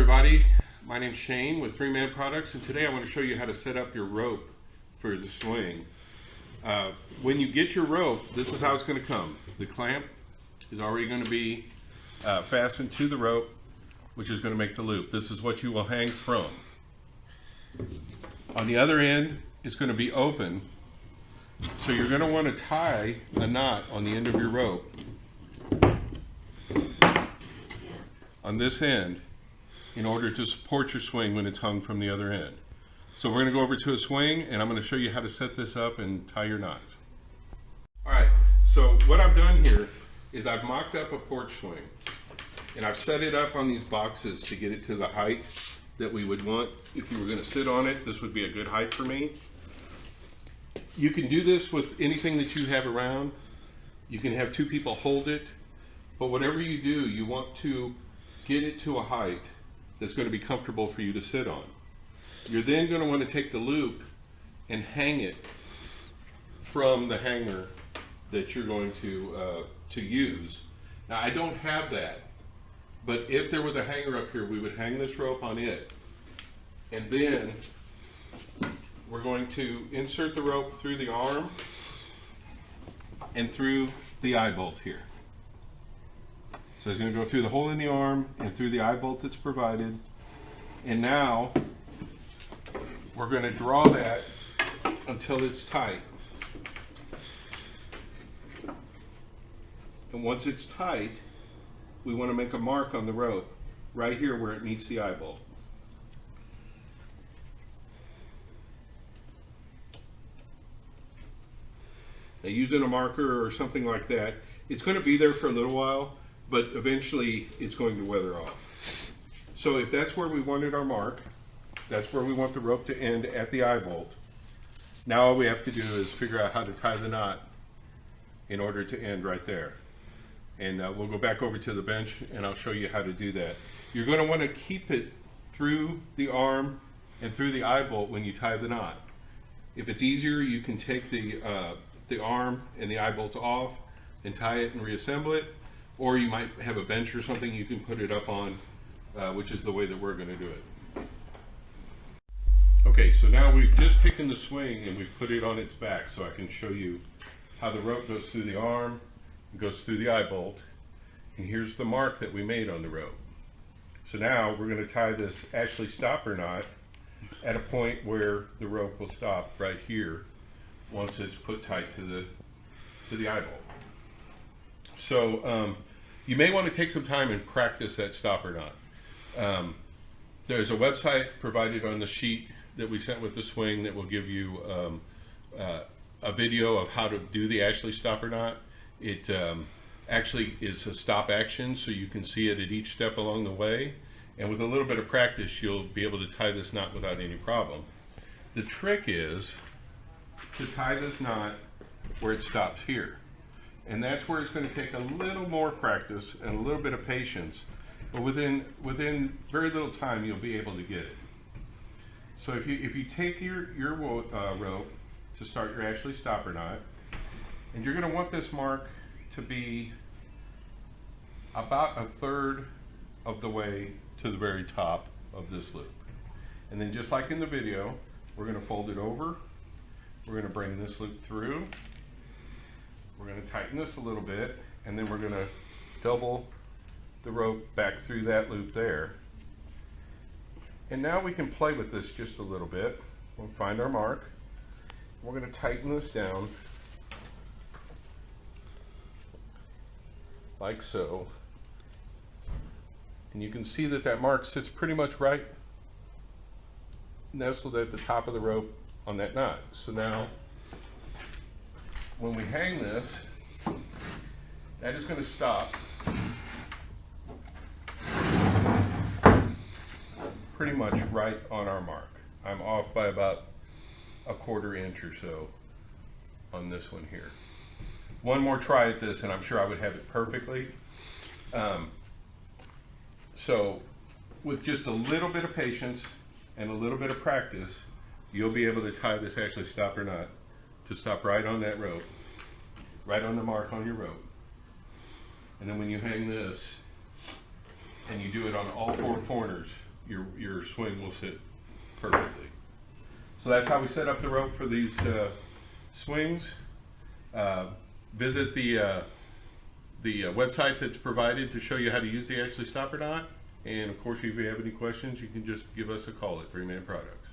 everybody, my name's Shane with 3-Man Products, and today I want to show you how to set up your rope for the swing. When you get your rope, this is how it's going to come. The clamp is already going to be fastened to the rope, which is going to make the loop. This is what you will hang from. On the other end, it's going to be open, so you're going to want to tie a knot on the end of your rope on this end in order to support your swing when it's hung from the other end. So we're going to go over to a swing, and I'm going to show you how to set this up and tie your knot. Alright, so what I've done here is I've mocked up a porch swing, and I've set it up on these boxes to get it to the height that we would want. If you were going to sit on it, this would be a good height for me. You can do this with anything that you have around. You can have two people hold it, but whatever you do, you want to get it to a height that's going to be comfortable for you to sit on. You're then going to want to take the loop and hang it from the hanger that you're going to use. Now I don't have that, but if there was a hanger up here, we would hang this rope on it, and then we're going to insert the rope through the arm and through the eye bolt here. So it's going to go through the hole in the arm and through the eye bolt that's provided. And now we're going to draw that until it's tight. And once it's tight, we want to make a mark on the rope right here where it meets the eye bolt. Now, using a marker or something like that, it's going to be there for a little while, but eventually it's going to weather off. So if that's where we wanted our mark, that's where we want the rope to end at the eye bolt. Now all we have to do is figure out how to tie the knot in order to end right there. And we'll go back over to the bench and I'll show you how to do that. You're going to want to keep it through the arm and through the eye bolt when you tie the knot. If it's easier, you can take the arm and the eye bolt off and tie it and reassemble it. Or you might have a bench or something you can put it up on, which is the way that we're going to do it. Okay, so now we've just taken the swing and we've put it on its back, so I can show you how the rope goes through the arm, goes through the eye bolt, and here's the mark that we made on the rope. So now we're going to tie this Ashley stopper knot at a point where the rope will stop right here once it's put tight to the eye bolt. So you may want to take some time and practice that stopper knot. There's a website provided on the sheet that we sent with the swing that will give you a video of how to do the Ashley stopper knot. It actually is a stop action, so you can see it at each step along the way. And with a little bit of practice, you'll be able to tie this knot without any problem. The trick is to tie this knot where it stops here. And that's where it's going to take a little more practice and a little bit of patience, but within very little time you'll be able to get it. So if you take your rope to start your Ashley stopper knot, and you're going to want this mark to be about 1/3 of the way to the very top of this loop. And then just like in the video, we're going to fold it over, we're going to bring this loop through, we're going to tighten this a little bit, and then we're going to double the rope back through that loop there. And now we can play with this just a little bit. We'll find our mark. We're going to tighten this down like so. And you can see that that mark sits pretty much right nestled at the top of the rope on that knot. So now when we hang this, that is going to stop pretty much right on our mark. I'm off by about 1/4 inch or so on this one here. One more try at this and I'm sure I would have it perfectly. So with just a little bit of patience and a little bit of practice, you'll be able to tie this Ashley stopper knot to stop right on that rope, right on the mark on your rope. And then when you hang this, and you do it on all 4 corners, your swing will sit perfectly. So that's how we set up the rope for these swings. Visit the website that's provided to show you how to use the Ashley stopper knot. And of course, if you have any questions, you can just give us a call at 3 Man Products.